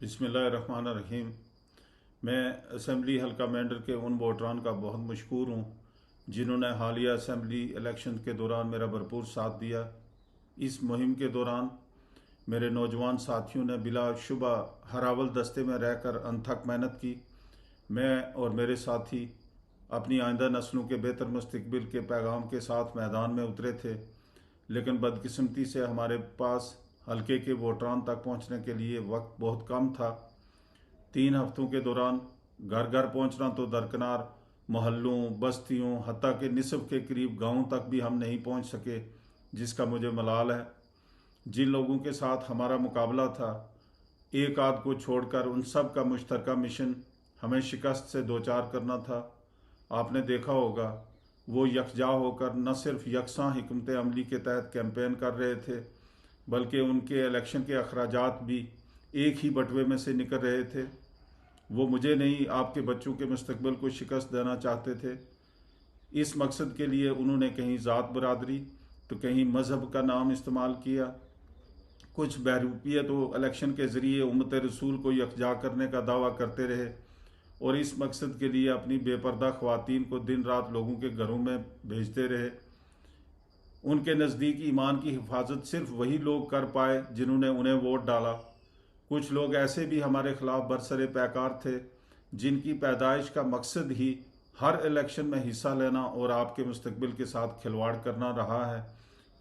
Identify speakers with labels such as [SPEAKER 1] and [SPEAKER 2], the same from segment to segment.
[SPEAKER 1] बिस्मिल्लाहिर्रहमानिर्रहीम। मैं असम्बली हल्का मेंढर के उन वोटरान का बहुत मशकूर हूँ जिन्होंने हालिया असम्बली इलेक्शन के दौरान मेरा भरपूर साथ दिया। इस मुहिम के दौरान मेरे नौजवान साथियों ने बिलाशुबा हरावल दस्ते में रहकर अनथक मेहनत की। मैं और मेरे साथी अपनी आइंदा नस्लों के बेहतर मुस्तकबिल के पैगाम के साथ मैदान में उतरे थे, लेकिन बदकिस्मती से हमारे पास हल्के के वोटरान तक पहुंचने के लिए वक्त बहुत कम था। 3 हफ्तों के दौरान घर घर पहुंचना तो दरकिनार, मोहल्लों, बस्तियों, हत्ता के निसफ के करीब गाँव तक भी हम नहीं पहुंच सके, जिसका मुझे मलाल है। जिन लोगों के साथ हमारा मुकाबला था, एक आध को छोड़कर उन सब का मुश्तरका मिशन हमें शिकस्त से दो चार करना था। आपने देखा होगा, वो यकजा होकर न सिर्फ यकसां हिकमत अमली के तहत कैंपेन कर रहे थे, बल्कि उनके इलेक्शन के अखराजात भी एक ही बटवे में से निकल रहे थे। वो मुझे नहीं, आपके बच्चों के मुस्तकबिल को शिकस्त देना चाहते थे। इस मकसद के लिए उन्होंने कहीं ज़ात बरादरी तो कहीं मज़हब का नाम इस्तेमाल किया। कुछ बहरूपियत तो इलेक्शन के ज़रिए उम्मत रसूल को यकजा करने का दावा करते रहे और इस मकसद के लिए अपनी बेपर्दा ख़वातीन को दिन रात लोगों के घरों में भेजते रहे। उनके नज़दीक ईमान की हिफाजत सिर्फ वही लोग कर पाए जिन्होंने उन्हें वोट डाला। कुछ लोग ऐसे भी हमारे खिलाफ बरसरे पैकार थे जिनकी पैदाइश का मकसद ही हर इलेक्शन में हिस्सा लेना और आपके मुस्तकबिल के साथ खिलवाड़ करना रहा है।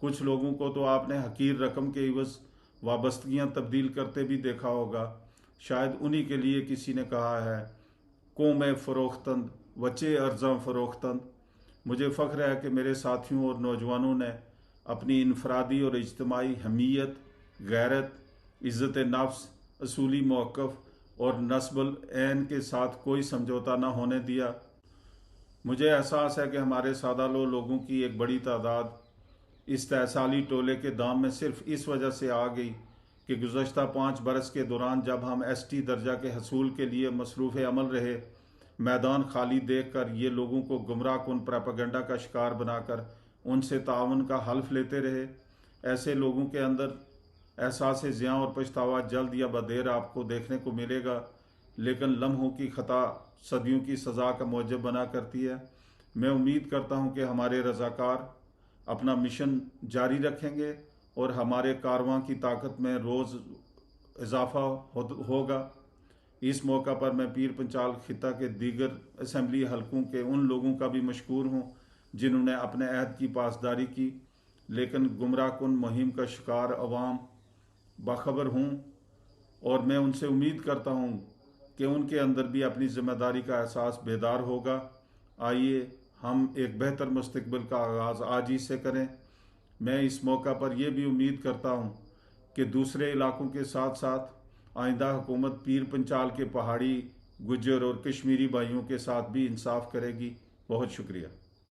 [SPEAKER 1] कुछ लोगों को तो आपने हकीर रकम के इवज़ वाबस्तगियाँ तब्दील करते भी देखा होगा। शायद उन्हीं के लिए किसी ने कहा है, कौम फ़रोख्तंद वचे अर्ज़ां फ़रोख्तंद। मुझे फ़ख्र है कि मेरे साथियों और नौजवानों ने अपनी इनफरादी और इज्तमाही हमीयत, गैरत, इज़्ज़त नफ्स, असूली मौक़िफ़ और नस्बुल ऐन के साथ कोई समझौता न होने दिया। मुझे एहसास है कि हमारे सादालो लोगों की एक बड़ी तादाद इस तहसाली टोले के दाम में सिर्फ इस वजह से आ गई कि गुज़श्ता 5 बरस के दौरान जब हम ST दर्जा के हसूल के लिए मसरूफ़ अमल रहे, मैदान खाली देखकर ये लोगों को गुमराह कुन प्रोपेगेंडा का शिकार बनाकर उनसे ताउन का हल्फ लेते रहे। ऐसे लोगों के अंदर एहसास ज़ियां और पछतावा जल्द या बदेर आपको देखने को मिलेगा, लेकिन लम्हों की खता सदियों की सज़ा का मौजब बना करती है। मैं उम्मीद करता हूँ कि हमारे रज़ाकार अपना मिशन जारी रखेंगे और हमारे कारवां की ताकत में रोज़ इजाफ़ा होगा। इस मौका पर मैं पीर पंचाल खिता के दीगर असम्बली हलकों के उन लोगों का भी मशकूर हूँ जिन्होंने अपने अहद की पासदारी की, लेकिन गुमराह कुन मुहिम का शिकार अवाम बाखबर हूँ और मैं उनसे उम्मीद करता हूँ कि उनके अंदर भी अपनी ज़िम्मेदारी का एहसास बेदार होगा। आइए हम एक बेहतर मुस्तकबिल का आगाज़ आज ही से करें। मैं इस मौका पर यह भी उम्मीद करता हूँ कि दूसरे इलाकों के साथ साथ आइंदा हुकूमत पीर पंचाल के पहाड़ी, गुज्जर और कश्मीरी भाइयों के साथ भी इंसाफ करेगी। बहुत शुक्रिया।